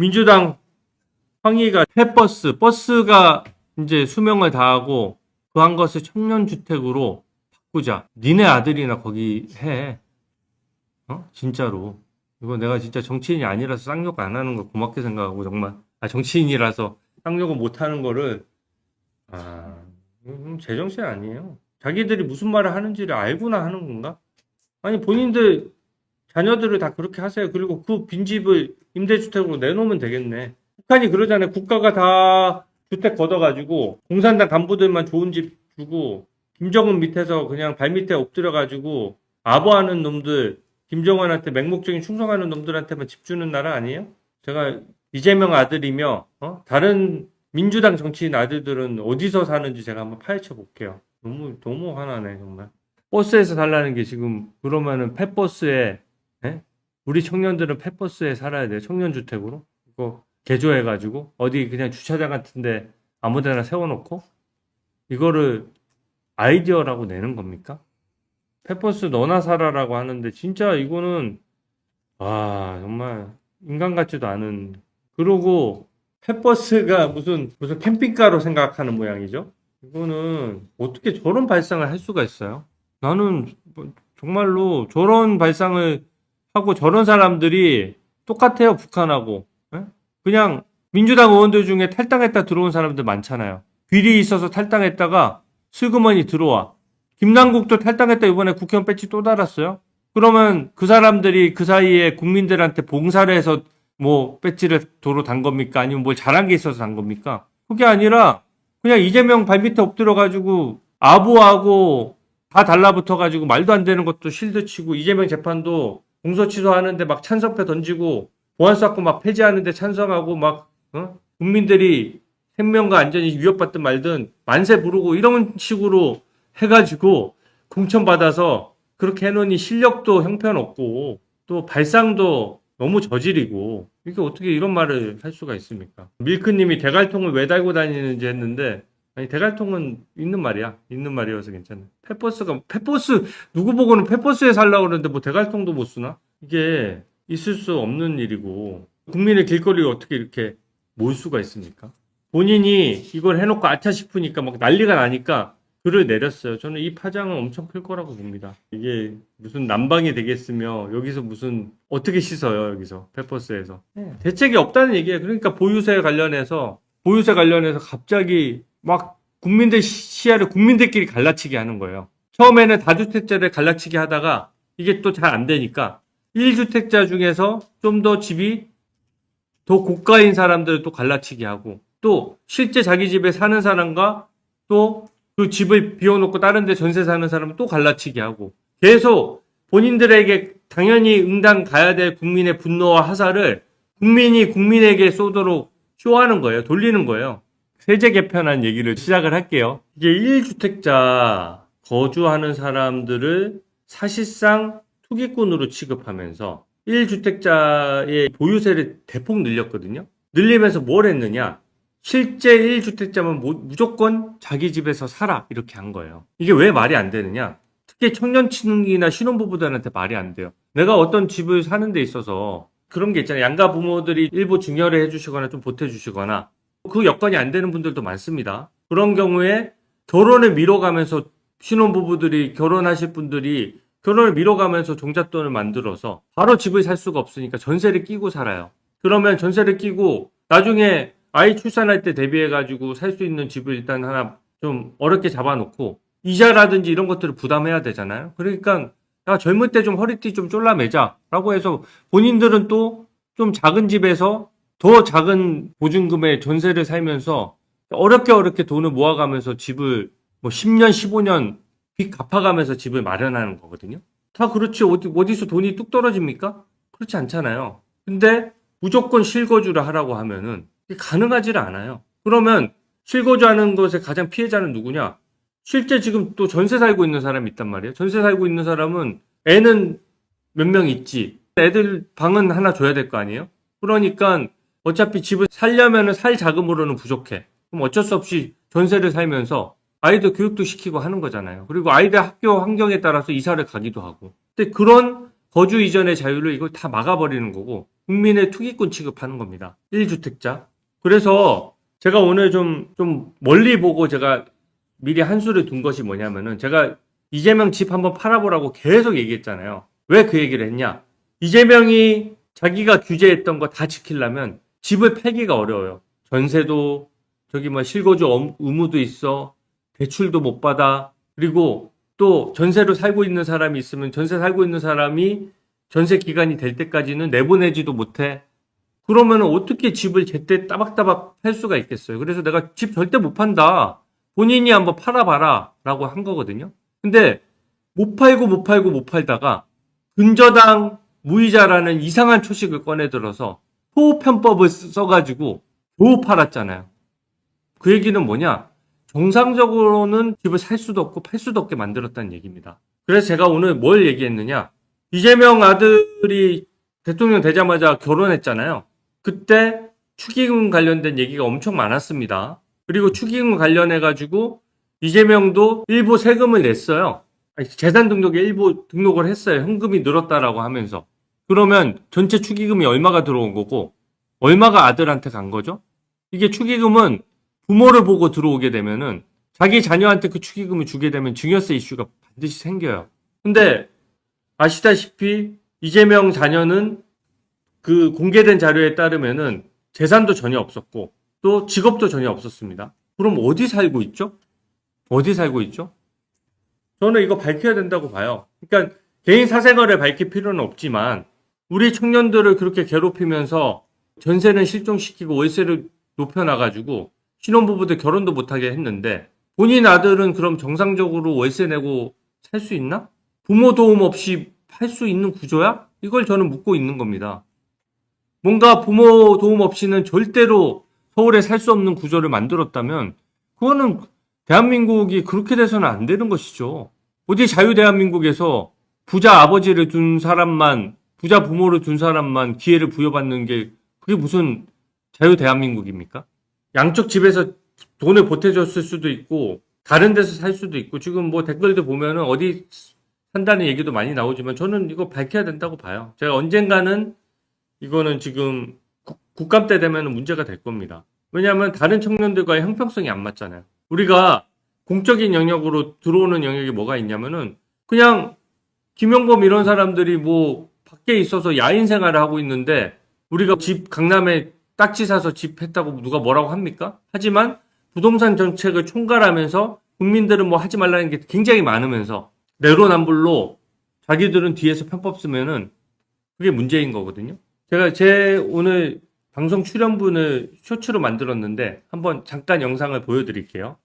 민주당 황의가 버스가 이제 수명을 다하고 그 한 것을 청년주택으로 바꾸자. 니네 아들이나 거기 해. 진짜로. 이거 내가 진짜 정치인이 아니라서 쌍욕 안 하는 거 고맙게 생각하고 정말. 정치인이라서 쌍욕을 못 하는 거를 제정신 아니에요. 자기들이 무슨 말을 하는지를 알고나 하는 건가? 아니 본인들 자녀들을 다 그렇게 하세요. 그리고 그 빈집을 임대주택으로 내놓으면 되겠네. 북한이 그러잖아요. 국가가 다 주택 걷어가지고 공산당 간부들만 좋은 집 주고 김정은 밑에서 그냥 발밑에 엎드려가지고 아부하는 놈들, 김정은한테 맹목적인 충성하는 놈들한테만 집 주는 나라 아니에요? 제가 이재명 아들이며 다른 민주당 정치인 아들들은 어디서 사는지 제가 한번 파헤쳐 볼게요. 너무 화나네 정말. 버스에서 살라는 게 지금 그러면은 펫버스에 우리 청년들은 펫버스에 살아야 돼요. 청년주택으로 이거 개조해가지고 어디 그냥 주차장 같은데 아무데나 세워놓고 이거를 아이디어라고 내는 겁니까? 펫버스 너나 살아라고 하는데 진짜 이거는 정말 인간 같지도 않은. 그러고 펫버스가 무슨 캠핑카로 생각하는 모양이죠. 이거는 어떻게 저런 발상을 할 수가 있어요? 나는 정말로 저런 발상을 하고 저런 사람들이 똑같아요. 북한하고. 그냥 민주당 의원들 중에 탈당했다 들어온 사람들 많잖아요. 비리 있어서 탈당했다가 슬그머니 들어와. 김남국도 탈당했다 이번에 국회의원 배지 또 달았어요. 그러면 그 사람들이 그 사이에 국민들한테 봉사를 해서 뭐 배지를 도로 단 겁니까? 아니면 뭘 잘한 게 있어서 단 겁니까? 그게 아니라 그냥 이재명 발밑에 엎드려가지고 아부하고 다 달라붙어가지고 말도 안 되는 것도 실드 치고 이재명 재판도 공소 취소하는데 막 찬성표 던지고 보안사건 막 폐지하는데 찬성하고 막 국민들이 생명과 안전이 위협받든 말든 만세 부르고 이런 식으로 해가지고 공천받아서 그렇게 해놓으니 실력도 형편없고 또 발상도 너무 저질이고 이게 어떻게 이런 말을 할 수가 있습니까? 밀크님이 대갈통을 왜 달고 다니는지 했는데 아니 대갈통은 있는 말이야. 있는 말이어서 괜찮아. 펫버스 누구 보고는 펫버스에 살라고 그러는데 뭐 대갈통도 못 쓰나? 이게 있을 수 없는 일이고 국민의 길거리를 어떻게 이렇게 몰 수가 있습니까? 본인이 이걸 해놓고 아차 싶으니까 막 난리가 나니까 글을 내렸어요. 저는 이 파장은 엄청 클 거라고 봅니다. 이게 무슨 난방이 되겠으며 여기서 무슨 어떻게 씻어요 여기서 펫버스에서. 대책이 없다는 얘기예요. 그러니까 보유세 관련해서 갑자기 막 국민들 시야를 국민들끼리 갈라치기 하는 거예요. 처음에는 다주택자를 갈라치기 하다가 이게 또 잘 안 되니까 1주택자 중에서 좀 더 집이 더 고가인 사람들을 또 갈라치기 하고 또 실제 자기 집에 사는 사람과 또 그 집을 비워놓고 다른 데 전세 사는 사람은 또 갈라치기 하고 계속 본인들에게 당연히 응당 가야 될 국민의 분노와 화살을 국민이 국민에게 쏘도록 쇼하는 거예요. 돌리는 거예요. 세제 개편안 얘기를 시작을 할게요. 이게 1주택자 거주하는 사람들을 사실상 투기꾼으로 취급하면서 1주택자의 보유세를 대폭 늘렸거든요. 늘리면서 뭘 했느냐? 실제 1주택자면 무조건 자기 집에서 살아 이렇게 한 거예요. 이게 왜 말이 안 되느냐? 특히 청년층이나 신혼부부들한테 말이 안 돼요. 내가 어떤 집을 사는 데 있어서 그런 게 있잖아요. 양가 부모들이 일부 증여를 해주시거나 좀 보태주시거나 그 여건이 안 되는 분들도 많습니다. 그런 경우에 결혼을 미뤄가면서 신혼부부들이 결혼하실 분들이 결혼을 미뤄가면서 종잣돈을 만들어서 바로 집을 살 수가 없으니까 전세를 끼고 살아요. 그러면 전세를 끼고 나중에 아이 출산할 때 대비해가지고 살 수 있는 집을 일단 하나 좀 어렵게 잡아놓고 이자라든지 이런 것들을 부담해야 되잖아요. 그러니까 야, 젊을 때 좀 허리띠 좀 졸라매자 라고 해서 본인들은 또 좀 작은 집에서 더 작은 보증금의 전세를 살면서 어렵게 돈을 모아가면서 집을 뭐 10년 15년 빚 갚아가면서 집을 마련하는 거거든요. 다 그렇지 어디서 돈이 뚝 떨어집니까? 그렇지 않잖아요. 근데 무조건 실거주를 하라고 하면은 가능하지를 않아요. 그러면 실거주하는 것의 가장 피해자는 누구냐? 실제 지금 또 전세 살고 있는 사람이 있단 말이에요. 전세 살고 있는 사람은 애는 몇 명 있지. 애들 방은 하나 줘야 될 거 아니에요? 그러니까 어차피 집을 살려면은 살 자금으로는 부족해. 그럼 어쩔 수 없이 전세를 살면서 아이들 교육도 시키고 하는 거잖아요. 그리고 아이들 학교 환경에 따라서 이사를 가기도 하고. 근데 그런 거주 이전의 자유를 이걸 다 막아버리는 거고 국민의 투기꾼 취급하는 겁니다. 1주택자. 그래서 제가 오늘 좀 멀리 보고 제가 미리 한 수를 둔 것이 뭐냐면은 제가 이재명 집 한번 팔아보라고 계속 얘기했잖아요. 왜 그 얘기를 했냐? 이재명이 자기가 규제했던 거 다 지키려면 집을 팔기가 어려워요. 전세도 저기 뭐 실거주 의무도 있어. 대출도 못 받아. 그리고 또 전세로 살고 있는 사람이 있으면 전세 살고 있는 사람이 전세 기간이 될 때까지는 내보내지도 못해. 그러면 어떻게 집을 제때 따박따박 팔 수가 있겠어요. 그래서 내가 집 절대 못 판다. 본인이 한번 팔아봐라 라고 한 거거든요. 근데 못 팔다가 근저당 무이자라는 이상한 초식을 꺼내들어서 호흡편법을 써가지고 겨우 팔았잖아요. 그 얘기는 뭐냐? 정상적으로는 집을 살 수도 없고 팔 수도 없게 만들었다는 얘기입니다. 그래서 제가 오늘 뭘 얘기했느냐? 이재명 아들이 대통령 되자마자 결혼했잖아요. 그때 축의금 관련된 얘기가 엄청 많았습니다. 그리고 축의금 관련해가지고 이재명도 일부 세금을 냈어요. 재산 등록에 일부 등록을 했어요. 현금이 늘었다라고 하면서. 그러면 전체 축의금이 얼마가 들어온 거고 얼마가 아들한테 간 거죠? 이게 축의금은 부모를 보고 들어오게 되면은 자기 자녀한테 그 축의금을 주게 되면 증여세 이슈가 반드시 생겨요. 근데 아시다시피 이재명 자녀는 그 공개된 자료에 따르면은 재산도 전혀 없었고 또 직업도 전혀 없었습니다. 그럼 어디 살고 있죠? 어디 살고 있죠? 저는 이거 밝혀야 된다고 봐요. 그러니까 개인 사생활을 밝힐 필요는 없지만 우리 청년들을 그렇게 괴롭히면서 전세는 실종시키고 월세를 높여놔가지고 신혼부부들 결혼도 못하게 했는데 본인 아들은 그럼 정상적으로 월세 내고 살 수 있나? 부모 도움 없이 팔 수 있는 구조야? 이걸 저는 묻고 있는 겁니다. 뭔가 부모 도움 없이는 절대로 서울에 살 수 없는 구조를 만들었다면 그거는 대한민국이 그렇게 돼서는 안 되는 것이죠. 어디 자유대한민국에서 부자 아버지를 둔 사람만, 부자 부모를 둔 사람만 기회를 부여받는 게 그게 무슨 자유대한민국입니까? 양쪽 집에서 돈을 보태줬을 수도 있고 다른 데서 살 수도 있고 지금 뭐 댓글들 보면은 어디 산다는 얘기도 많이 나오지만 저는 이거 밝혀야 된다고 봐요. 제가 언젠가는 이거는 지금 국감 때 되면 문제가 될 겁니다. 왜냐하면 다른 청년들과의 형평성이 안 맞잖아요. 우리가 공적인 영역으로 들어오는 영역이 뭐가 있냐면은 그냥 김용범 이런 사람들이 뭐 밖에 있어서 야인 생활을 하고 있는데 우리가 집 강남에 딱지 사서 집 했다고 누가 뭐라고 합니까? 하지만 부동산 정책을 총괄하면서 국민들은 뭐 하지 말라는 게 굉장히 많으면서 내로남불로 자기들은 뒤에서 편법 쓰면은 그게 문제인 거거든요. 제가 제 오늘 방송 출연분을 쇼츠로 만들었는데 한번 잠깐 영상을 보여드릴게요.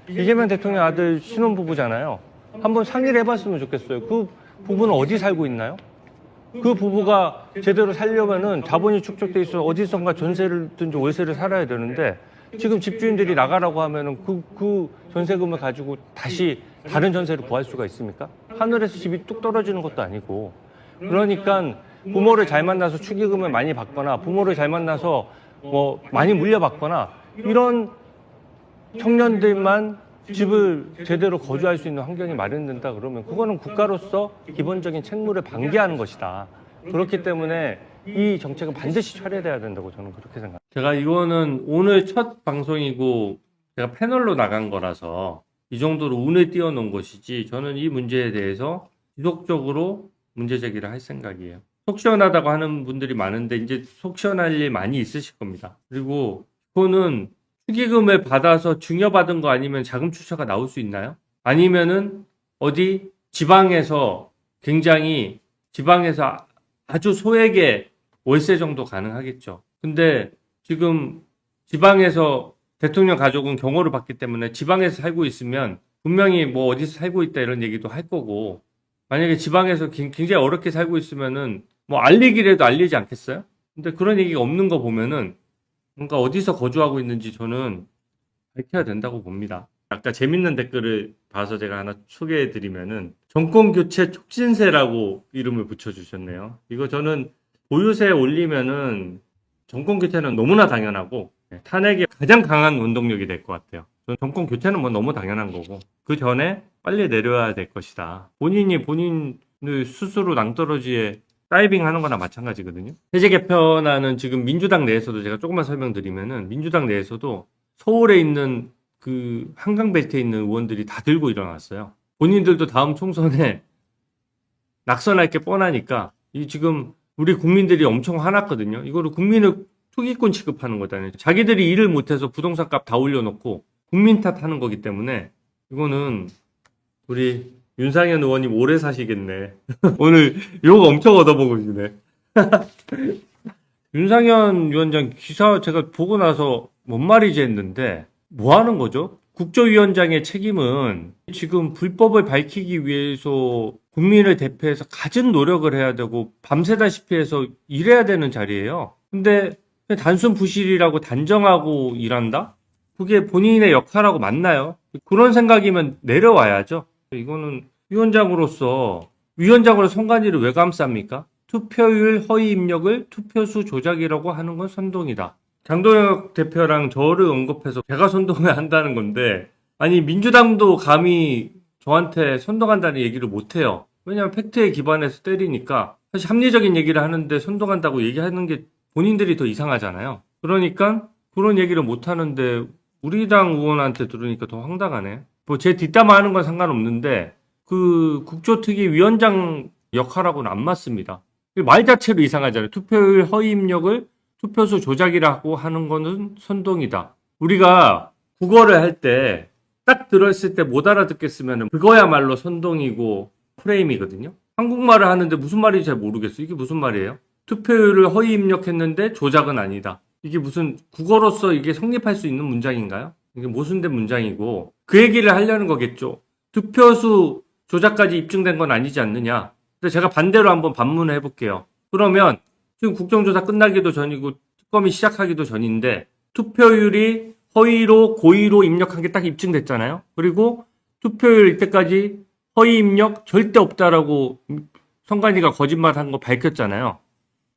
이재명 대통령 아들 신혼부부잖아요. 한번 상의를 해봤으면 좋겠어요. 그 부부는 어디 살고 있나요? 그 부부가 제대로 살려면은 자본이 축적돼 있어 어디선가 전세를 든지 월세를 살아야 되는데 지금 집주인들이 나가라고 하면은 그 전세금을 가지고 다시 다른 전세를 구할 수가 있습니까? 하늘에서 집이 뚝 떨어지는 것도 아니고. 그러니까 부모를 잘 만나서 축의금을 많이 받거나 부모를 잘 만나서 뭐 많이 물려받거나 이런 청년들만 집을 제대로 거주할 수 있는 환경이 마련된다 그러면 그거는 국가로서 기본적인 책무를 방기하는 것이다. 그렇기 때문에 이 정책은 반드시 철회돼야 된다고 저는 그렇게 생각합니다. 제가 이거는 오늘 첫 방송이고 제가 패널로 나간 거라서 이 정도로 운을 띄워놓은 것이지 저는 이 문제에 대해서 지속적으로 문제 제기를 할 생각이에요. 속 시원하다고 하는 분들이 많은데 이제 속 시원할 일 많이 있으실 겁니다. 그리고 그거는 축의금을 받아서 증여받은 거 아니면 자금 출처가 나올 수 있나요? 아니면은 어디 지방에서 아주 소액의 월세 정도 가능하겠죠. 근데 지금 지방에서 대통령 가족은 경호를 받기 때문에 지방에서 살고 있으면 분명히 뭐 어디서 살고 있다 이런 얘기도 할 거고 만약에 지방에서 굉장히 어렵게 살고 있으면은 뭐 알리기라도 알리지 않겠어요? 근데 그런 얘기가 없는 거 보면은 뭔가 어디서 거주하고 있는지 저는 밝혀야 된다고 봅니다. 아까 재밌는 댓글을 봐서 제가 하나 소개해 드리면은 정권교체 촉진세라고 이름을 붙여주셨네요. 이거 저는 보유세 올리면은 정권교체는 너무나 당연하고 탄핵이 가장 강한 원동력이 될 것 같아요. 저는 정권교체는 뭐 너무 당연한 거고 그 전에 빨리 내려야 될 것이다. 본인이 본인을 스스로 낭떠러지에 다이빙 하는 거나 마찬가지거든요. 세제 개편안은 지금 민주당 내에서도 제가 조금만 설명드리면은 민주당 내에서도 서울에 있는 그 한강 벨트에 있는 의원들이 다 들고 일어났어요. 본인들도 다음 총선에 낙선할 게 뻔하니까 이 지금 우리 국민들이 엄청 화났거든요. 이거를 국민을 투기꾼 취급하는 거잖아요. 자기들이 일을 못해서 부동산 값 다 올려놓고 국민 탓하는 거기 때문에 이거는 우리 윤상현 의원님 오래 사시겠네. 오늘 욕 엄청 얻어보고 계시네. 윤상현 위원장 기사 제가 보고 나서 뭔 말이지 했는데 뭐 하는 거죠? 국조위원장의 책임은 지금 불법을 밝히기 위해서 국민을 대표해서 갖은 노력을 해야 되고 밤새다시피 해서 일해야 되는 자리예요. 근데 단순 부실이라고 단정하고 일한다? 그게 본인의 역할하고 맞나요? 그런 생각이면 내려와야죠. 이거는 위원장으로 선관위를 왜 감쌉니까? 투표율 허위 입력을 투표수 조작이라고 하는 건 선동이다. 장동혁 대표랑 저를 언급해서 제가 선동을 한다는 건데, 아니 민주당도 감히 저한테 선동한다는 얘기를 못해요. 왜냐하면 팩트에 기반해서 때리니까. 사실 합리적인 얘기를 하는데 선동한다고 얘기하는 게 본인들이 더 이상하잖아요. 그러니까 그런 얘기를 못하는데 우리 당 의원한테 들으니까 더 황당하네. 뭐 제 뒷담화 하는 건 상관없는데 그 국조특위 위원장 역할하고는 안 맞습니다. 말 자체로 이상하잖아요. 투표율 허위 입력을 투표수 조작이라고 하는 거는 선동이다. 우리가 국어를 할 때 딱 들었을 때 못 알아듣겠으면 그거야말로 선동이고 프레임이거든요. 한국말을 하는데 무슨 말인지 잘 모르겠어요. 이게 무슨 말이에요? 투표율을 허위 입력했는데 조작은 아니다. 이게 무슨 국어로서 이게 성립할 수 있는 문장인가요? 이게 모순된 문장이고 그 얘기를 하려는 거겠죠. 투표수 조작까지 입증된 건 아니지 않느냐. 근데 제가 반대로 한번 반문을 해볼게요. 그러면 지금 국정조사 끝나기도 전이고 특검이 시작하기도 전인데 투표율이 허위로 고의로 입력한 게 딱 입증됐잖아요. 그리고 투표율 이때까지 허위 입력 절대 없다라고 선관위가 거짓말한 거 밝혔잖아요.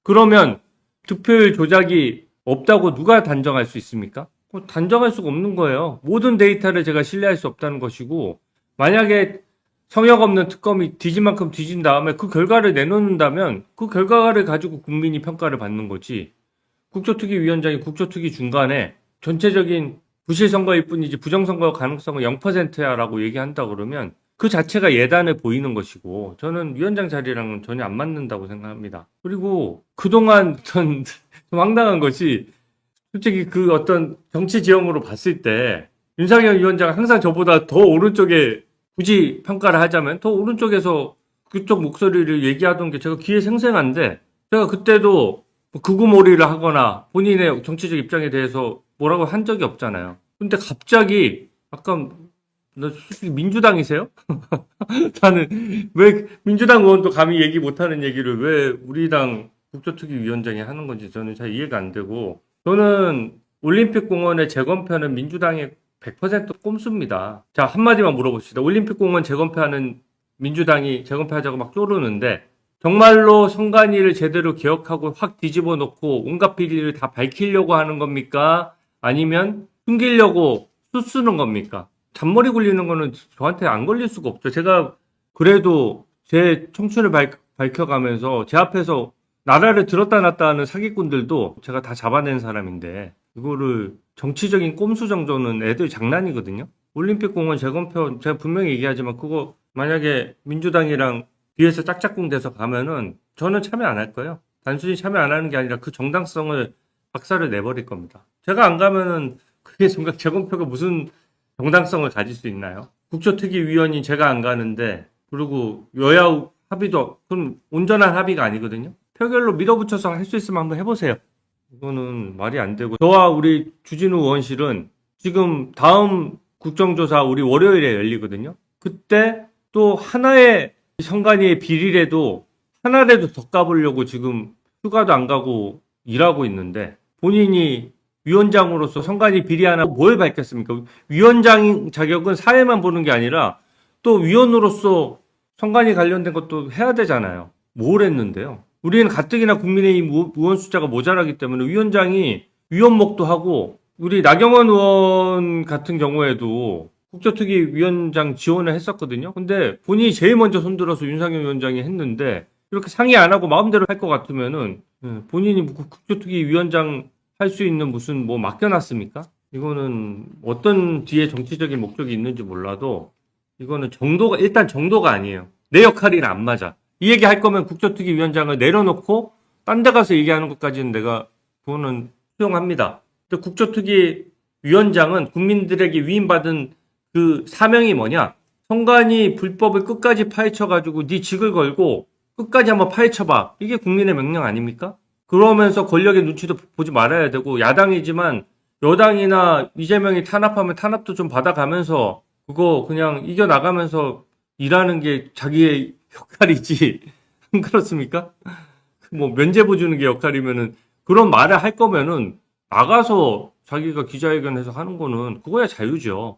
그러면 투표율 조작이 없다고 누가 단정할 수 있습니까? 단정할 수가 없는 거예요. 모든 데이터를 제가 신뢰할 수 없다는 것이고 만약에 성역 없는 특검이 뒤진 만큼 뒤진 다음에 그 결과를 내놓는다면 그 결과를 가지고 국민이 평가를 받는 거지. 국조특위위원장이 국조특위 중간에 전체적인 부실선거일 뿐이지 부정선거 가능성은 0%야 라고 얘기한다 그러면 그 자체가 예단해 보이는 것이고 저는 위원장 자리랑은 전혀 안 맞는다고 생각합니다. 그리고 그동안 전 황당한 것이 솔직히 그 어떤 정치 지형으로 봤을 때 윤상현 위원장 항상 저보다 더 오른쪽에 굳이 평가를 하자면 더 오른쪽에서 그쪽 목소리를 얘기하던 게 제가 귀에 생생한데 제가 그때도 극우몰이를 하거나 본인의 정치적 입장에 대해서 뭐라고 한 적이 없잖아요. 근데 갑자기 아까 너 솔직히 민주당이세요? 나는 왜 민주당 의원도 감히 얘기 못하는 얘기를 왜 우리 당 국조특위위원장이 하는 건지 저는 잘 이해가 안 되고 저는 올림픽공원의 재건표는 민주당의 100% 꼼수입니다. 자, 한마디만 물어봅시다. 올림픽공원 재건표하는 민주당이 재건표하자고 막 쪼르는데 정말로 선관위를 제대로 개혁하고 확 뒤집어 놓고 온갖 비리를 다 밝히려고 하는 겁니까? 아니면 숨기려고 수쓰는 겁니까? 잔머리 굴리는 거는 저한테 안 걸릴 수가 없죠. 제가 그래도 제 청춘을 밝혀가면서 제 앞에서 나라를 들었다 놨다 하는 사기꾼들도 제가 다 잡아낸 사람인데 이거를 정치적인 꼼수 정도는 애들 장난이거든요. 올림픽공원 재건표 제가 분명히 얘기하지만 그거 만약에 민주당이랑 뒤에서 짝짝꿍 돼서 가면은 저는 참여 안 할 거예요. 단순히 참여 안 하는 게 아니라 그 정당성을 박살을 내버릴 겁니다. 제가 안 가면은 그게 재건표가 무슨 정당성을 가질 수 있나요? 국조특위위원이 제가 안 가는데 그리고 여야 합의도 그럼 온전한 합의가 아니거든요. 표결로 밀어붙여서 할 수 있으면 한번 해보세요. 이거는 말이 안 되고 저와 우리 주진우 의원실은 지금 다음 국정조사 우리 월요일에 열리거든요. 그때 또 하나의 선관위의 비리라도 하나라도 더 까보려고 지금 휴가도 안 가고 일하고 있는데 본인이 위원장으로서 선관위 비리 하나 뭘 밝혔습니까? 위원장 자격은 사회만 보는 게 아니라 또 위원으로서 선관위 관련된 것도 해야 되잖아요. 뭘 했는데요? 우리는 가뜩이나 국민의힘 의원 숫자가 모자라기 때문에 위원장이 위원목도 하고 우리 나경원 의원 같은 경우에도 국조특위 위원장 지원을 했었거든요. 근데 본인이 제일 먼저 손들어서 윤상현 위원장이 했는데 이렇게 상의 안 하고 마음대로 할 것 같으면은 본인이 국조특위위원장 할 수 있는 무슨 뭐 맡겨놨습니까? 이거는 어떤 뒤에 정치적인 목적이 있는지 몰라도 이거는 일단 정도가 아니에요. 내 역할이랑 안 맞아. 이 얘기 할 거면 국조특위위원장을 내려놓고 딴 데 가서 얘기하는 것까지는 내가 그거는 수용합니다. 근데 국조특위위원장은 국민들에게 위임받은 그 사명이 뭐냐? 선관위 불법을 끝까지 파헤쳐가지고 네 직을 걸고 끝까지 한번 파헤쳐봐. 이게 국민의 명령 아닙니까? 그러면서 권력의 눈치도 보지 말아야 되고 야당이지만 여당이나 이재명이 탄압하면 탄압도 좀 받아가면서 그거 그냥 이겨나가면서 일하는 게 자기의 역할이지. 안 그렇습니까? 뭐 면죄부 주는 게 역할이면은 그런 말을 할 거면은 나가서 자기가 기자회견에서 하는 거는 그거야 자유죠.